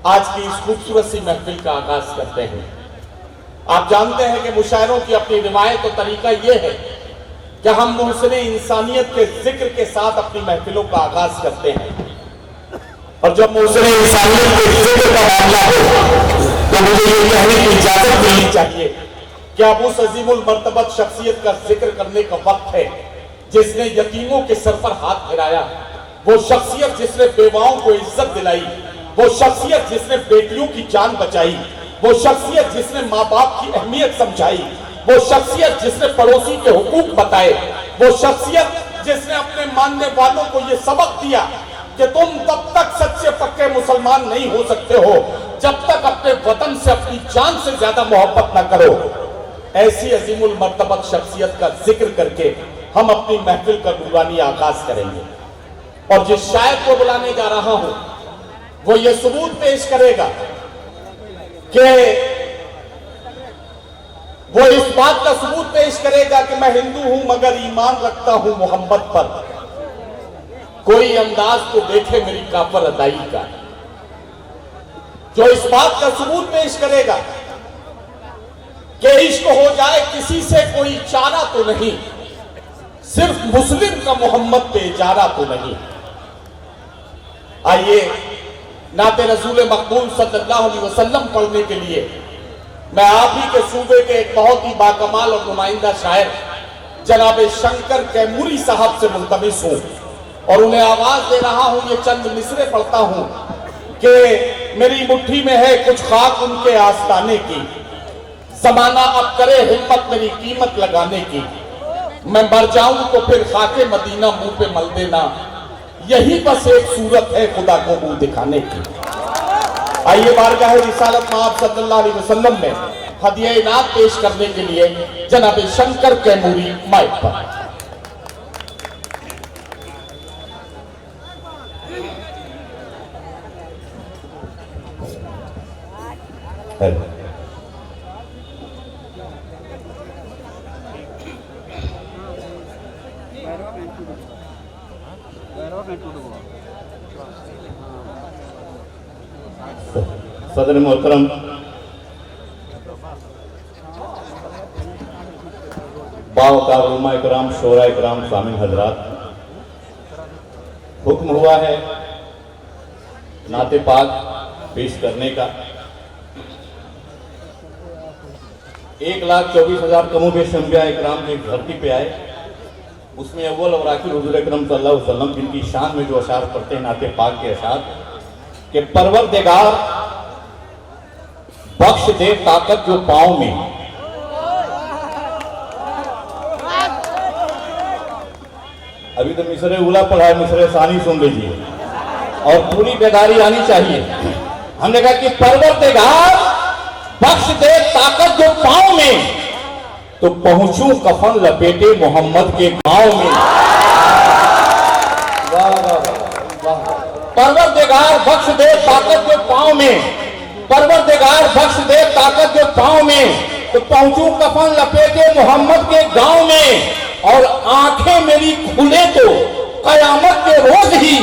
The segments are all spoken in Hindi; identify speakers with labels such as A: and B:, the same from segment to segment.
A: आज की इस खूबसूरत सी महफिल का आगाज करते हैं। आप जानते हैं कि मुशायरों की अपनी रिवायत और तरीका यह है कि हम मुहसिने इंसानियत के जिक्र के साथ अपनी महफिलों का आगाज करते हैं। और जब मुहसिने इंसानियत के जिक्र का मामला हो तो मुझे ये कहने की इजाजत मिलनी चाहिए कि अब उस अजीमुल मर्तबत शख्सियत का जिक्र करने का वक्त है जिसने यतीमों के सर पर हाथ फिराया, वो शख्सियत जिसने बेवाओं को इज्जत दिलाई, वो शख्सियत जिसने बेटियों की जान बचाई, वो शख्सियत जिसने माँ बाप की अहमियत समझाई, वो शख्सियत जिसने पड़ोसी के हुकूक बताए, वो शख्सियत जिसने अपने मानने वालों को ये सबक दिया कि तुम तब तक सच्चे पक्के मुसलमान नहीं हो सकते हो जब तक अपने वतन से अपनी जान से ज्यादा मोहब्बत ना करो। ऐसी अजीमुल मर्तबत शख्सियत का जिक्र करके हम अपनी महफिल का नूरानी आगाज करेंगे। और जिस शायर को बुलाने जा रहा हूं वो ये सबूत पेश करेगा कि वो इस बात का सबूत पेश करेगा कि मैं हिंदू हूं मगर ईमान रखता हूं मोहम्मद पर। कोई अंदाज तो देखे मेरी काफर अदाई का। जो इस बात का सबूत पेश करेगा कि इश्क हो जाए किसी से कोई चारा तो नहीं, सिर्फ मुस्लिम का मोहम्मद पे इजारा तो नहीं। आइए नाते रसूल मकबूल सल्लल्लाहु अलैहि वसल्लम पढ़ने के लिए मैं आप ही के सूबे के एक बहुत ही बाकमाल और नुमाइंदा शायर जनाब शंकर कैमूरी साहब से मुल्तमिस हूं और उन्हें आवाज दे रहा हूं। ये चंद मिसरे पढ़ता हूं कि मेरी मुट्ठी में है कुछ खाक उनके आस्ताने की, जमाना अब करे हिम्मत मेरी कीमत लगाने की, मैं मर जाऊं तो फिर खाके मदीना मुंह पे मल देना, यही बस एक सूरत है खुदा को मुंह दिखाने की। आइए बारगाह रिसालत माब सल्लल्लाहु अलैहि वसल्लम में हदिया इनात पेश करने के लिए जनाब शंकर कैमूरी माइक पर।
B: सदर मोहतरम बावकार उलमा इकराम, शोरा इकराम, शामिल हजरात, हुक्म हुआ है नाते पाक पेश करने का। 1,24,000 कमोबेश अंबिया इकराम जो धरती पे आए उसमें अव्वल और आखिर हुजूर अकरम सल्लल्लाहु अलैहि वसल्लम जिनकी शान में जो अशार पढ़ते हैं नाते पाक के अशार कि परवरदिगार बख्श दे ताकत जो पांव में, अभी तो मिसरे उला पढ़ा है, मिसरे सानी सुन लीजिए और पूरी बेदारी आनी चाहिए। हमने कहा कि परवरदिगार बख्श दे ताकत जो पांव में, तो पहुंचूं कफन लपेटे मोहम्मद के गांव में। परवरदिगार बख्श दे ताकत जो पांव में, परवरदिगार बख्श दे ताकत जो पांव में, तो पहुंचूं कफन लपेटे मोहम्मद के गांव में। और आंखें मेरी खुले तो कयामत के रोज ही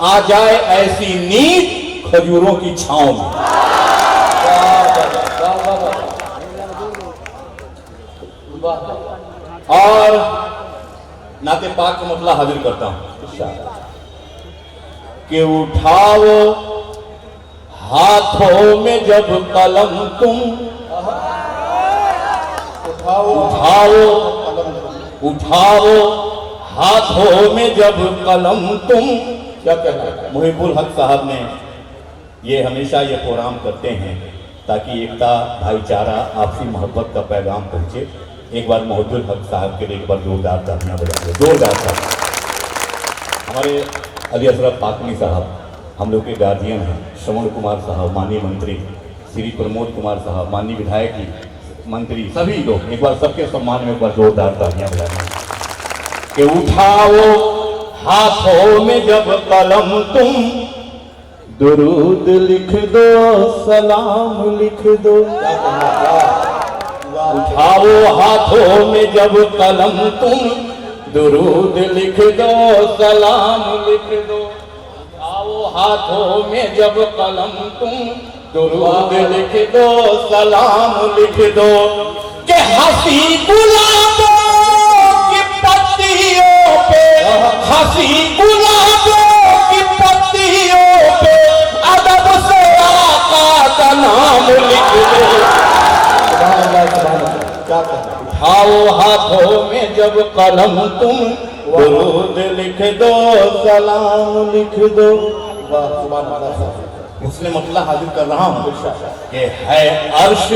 B: आ जाए ऐसी नींद खजूरों की छांव में। और नाते पाक का मतलब हाजिर करता हूं कि उठाओ हाथों में जब कलम तुम, उठाओ हाथों में जब कलम तुम। क्या कहना है मुहिबुल हक साहब ने ये हमेशा ये प्रोग्राम करते हैं ताकि एकता, भाईचारा, आपसी मोहब्बत का पैगाम पहुंचे। एक बार मुहिबुल हक साहब के लिए एक बार जोरदार तालियां बजाइए, जोरदार तालियां। हमारे अली असरफ पाकनी साहब हम लोग के गार्जियन हैं, श्रवण कुमार साहब माननीय मंत्री, श्री प्रमोद कुमार साहब माननीय विधायक मंत्री, सभी लोग एक बार सबके सम्मान में एक बार जोरदार तालियां बजाएं कि उठाओ हाथों में जब कलम तुम, दुरूद लिख दो, सलाम लिख दो। उठाओ हाथों में जब कलम तुम, दुरूद लिख दो, सलाम लिख दो। उठाओ हाथों में जब कलम तुम दुरूद लिख दो, सलाम लिख दो कि हंसी गुलाबों की पत्तियों पे, हंसी गुलाबों की पत्तियों पे अदब से आका का नाम लिख दो। उठाओ हाथों में जब कलम तुम दुरूद लिख दो, सलाम लिख दो। उसने मसला हाजिर कर रहा हूं कि है अर्श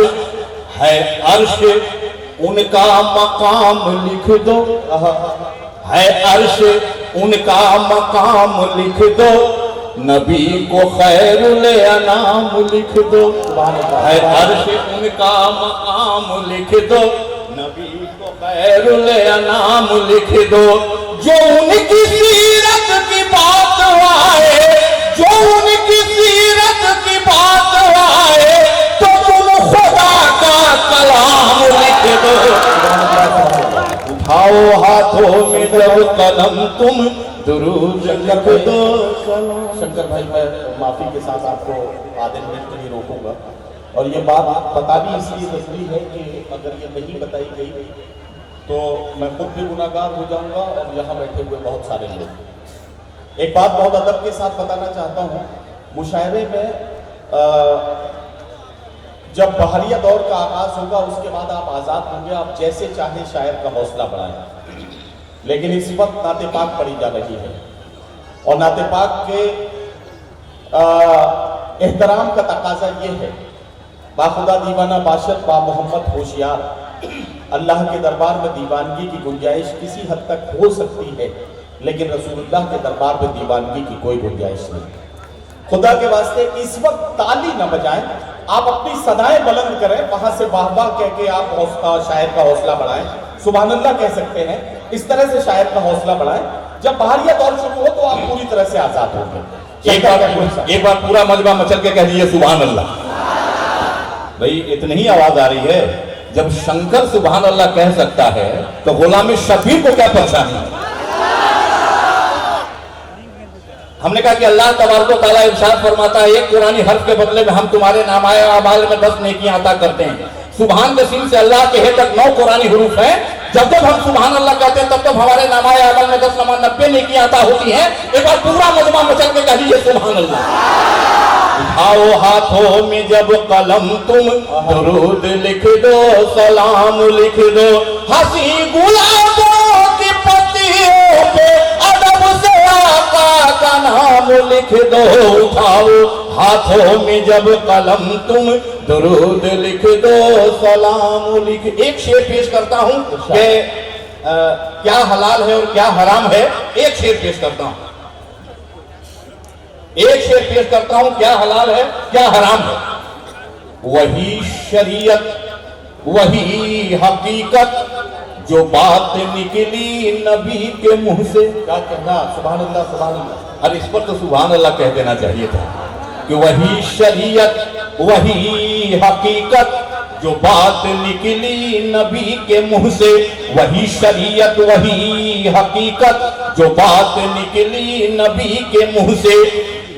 B: उनका मकाम लिख दो, है अर्श उनका मकाम लिख दो, नबी को खैरुल अनाम लिख दो। है अर्श उनका मकाम लिख दो, नबी को खैरुल अनाम लिख दो। जो उनकी सीरत की बात आए, जो उनकी सीरत की बात आए, तो तुम खुदा का कलाम लिख दो। उठाओ हाथों में जब कलम तुम दुरूद लिख दो।
A: शंकर भाई, मैं माफी के साथ आपको आधे मिनट के लिए रोकूंगा, और ये बात बतानी इसलिए जरूरी है कि अगर ये नहीं बताई गई तो मैं खुद भी गुनाहगार हो जाऊंगा और यहाँ बैठे हुए बहुत सारे लोग। एक बात बहुत अदब के साथ बताना चाहता हूँ, मुशायरे में जब बहरिया दौर का आगाज होगा उसके बाद आप आज़ाद होंगे, आप जैसे चाहे शायर का हौसला बढ़ाएं, लेकिन इस वक्त नाते पाक पढ़ी जा रही है और नाते पाक के एहतराम का तकाजा ये है, बाखुदा दीवाना बाशर बा मोहम्मद होशियार, अल्लाह के दरबार में दीवानगी की गुंजाइश किसी हद तक हो सकती है, लेकिन रसूलुल्लाह के दरबार में दीवानगी की कोई गुंजाइश नहीं। खुदा के वास्ते इस वक्त ताली न बजाएं, आप अपनी सदाएं बुलंद करें, वहां से वाह वाह कह के आप शायर का हौसला बढ़ाएं, सुभान अल्लाह कह सकते हैं, इस तरह से शायर का हौसला बढ़ाएं। जब बहरिया दौर शुरू हो तो आप पूरी तरह से आजाद होंगे।
B: एक बार पूरा मजमा मचल के कह दीजिए सुभान अल्लाह। भाई इतनी ही आवाज आ रही है, जब शंकर सुभान अल्लाह कह सकता है तो गुलाम शफीर को क्या परेशानी है? हमने कहा कि अल्लाह तबारक व तआला इरशाद फरमाता है, एक कुरानी हर्फ के बदले में हम तुम्हारे नामाए अमाल में 10 नेकियां अता करते हैं। सुभान के सीन से अल्लाह के हे तक 9 कुरानी हुरूफ हैं। जब जब हम सुभान अल्लाह कहते हैं तब तब हमारे नामाए अमाल में 10 90 नेकियां अता होती हैं। एक बार पूरा मजमा मचल के कह दीजिए सुभान अल्लाह। उठाओ हाथों में जब कलम तुम दुरूद लिख दो, सलाम लिख दो, हंसी गुलाबों की पत्तियों पे अदब से आका का नाम लिख दो। उठाओ हाथों में जब कलम तुम दुरूद लिख दो, सलाम लिख। एक शेर पेश करता हूं कि क्या हलाल है और क्या हराम है। एक शेर पेश करता हूं, एक शेर पेश करता हूं, क्या हलाल है क्या हराम है। वही शरीयत वही हकीकत जो बात निकली नबी के मुंह से।
A: क्या कहना, सुभान अल्लाह सुभान अल्लाह।
B: अरे इस पर तो सुभान अल्लाह कह देना चाहिए था कि वही शरीयत वही हकीकत जो बात निकली नबी के मुंह से। वही शरीयत वही हकीकत जो बात निकली नबी के मुंह से।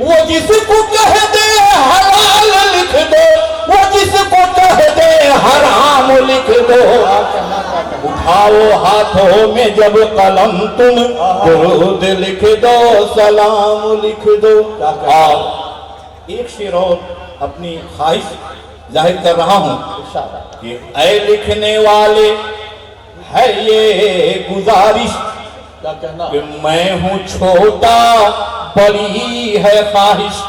B: वो जिसको कह दे हलाल लिख दो, वो जिसको कह दे हराम लिख दो। उठाओ हाथों में जब कलम तुम दुरूद लिख दो, सलाम लिख दो। और एक शेर और अपनी ख्वाहिश जाहिर कर रहा हूं कि ऐ लिखने वाले है ये गुजारिश कि मैं हूं छोटा बड़ी है ख्वाहिश।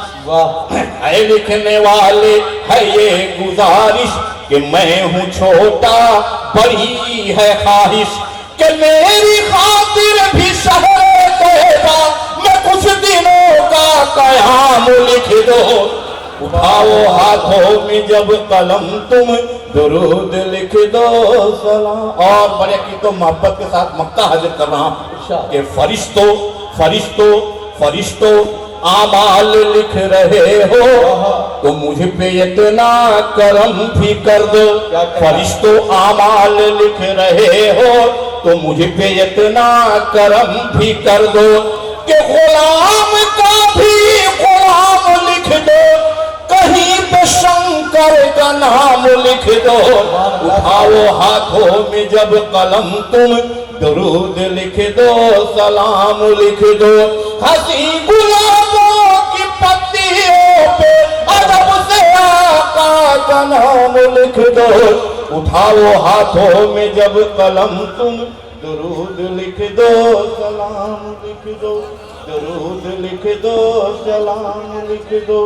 B: ऐ लिखने वाले है ये गुजारिश कि मैं हूं छोटा बड़ी है ख्वाहिश कि मेरी खातिर भी शहर तैयबा में कुछ दिनों का कयाम लिख दो। उठाओ हाथों में जब कलम तुम दुरूद लिख दो, सलाम। और बड़े की तो मोहब्बत के साथ मक्का हाजिर कर रहा हूं कि फरिश्तों फरिश्तों फरिश्तों आमाल लिख रहे हो तो मुझ पे इतना करम भी कर दो। फरिश्तों आमाल लिख रहे हो तो मुझ पे इतना करम भी कर दो कि गुलाम का भी दो, कहीं पे शंकर का नाम लिख दो, उठाओ हाथों में जब कलम तुम, दुरूद लिख दो, सलाम लिख दो। हंसी गुलाबों की पत्तियों पे अदब से आका का नाम लिख दो, उठाओ हाथों में जब कलम तुम, दुरूद लिख दो, सलाम लिख दो, दुरूद लिख दो, सलाम लिख दो,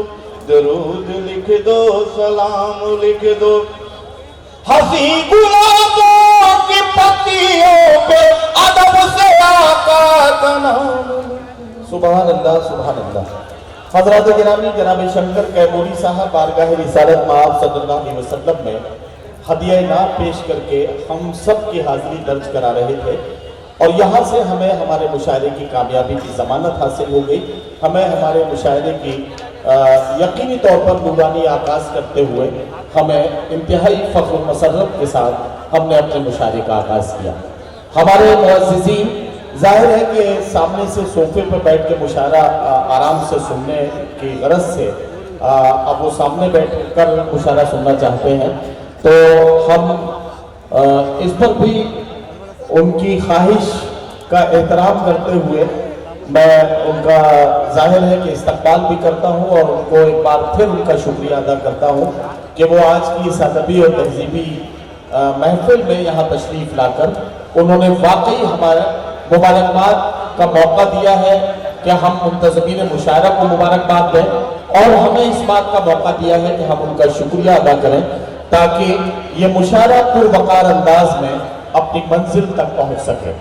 B: दुरूद लिख दो, सलाम लिख दो। हंसी गुलाबों की पत्तियों पे अदब से आका का नाम।
A: सुभान अल्लाह, सुभान अल्लाह। हजरत गिरामी जनाब शंकर कैमूरी साहब बारगाह रिसालत में आप सल्लल्लाहु अलैहि वसल्लम में हदिया नाम पेश करके हम सब की हाजिरी दर्ज करा रहे थे, और यहाँ से हमें हमारे मुशायरे की कामयाबी की ज़मानत हासिल हो गई। हमें हमारे मुशायरे की यकीनी तौर पर नूरानी आगाज़ करते हुए हमें इंतहाई फ़ख्र मसर्रत के साथ हमने अपने मुशायरे का आगाज़ किया। हमारे मुअज़्ज़िज़ीन ज़ाहिर है कि सामने से सोफे पर बैठ के मुशायरा आराम से सुनने की गरज से अब वो सामने बैठ कर मुशायरा सुनना चाहते हैं, तो हम इस पर भी उनकी ख्वाहिश का एहतराम करते हुए मैं उनका ज़ाहिर है कि इस्तक़बाल भी करता हूँ, और उनको एक बार फिर उनका शुक्रिया अदा करता हूँ कि वो आज की इस अदबी और तहज़ीबी महफिल में यहाँ तशरीफ़ लाकर उन्होंने वाकई हमारा मुबारकबाद का मौका दिया है कि हम मुंतज़मीन मुशायरा को मुबारकबाद दें, और हमें इस बात का मौका दिया है कि हम उनका शुक्रिया अदा करें ताकि ये मुशायरा पुरवकार अंदाज में अपनी मंजिल तक पहुँच सके।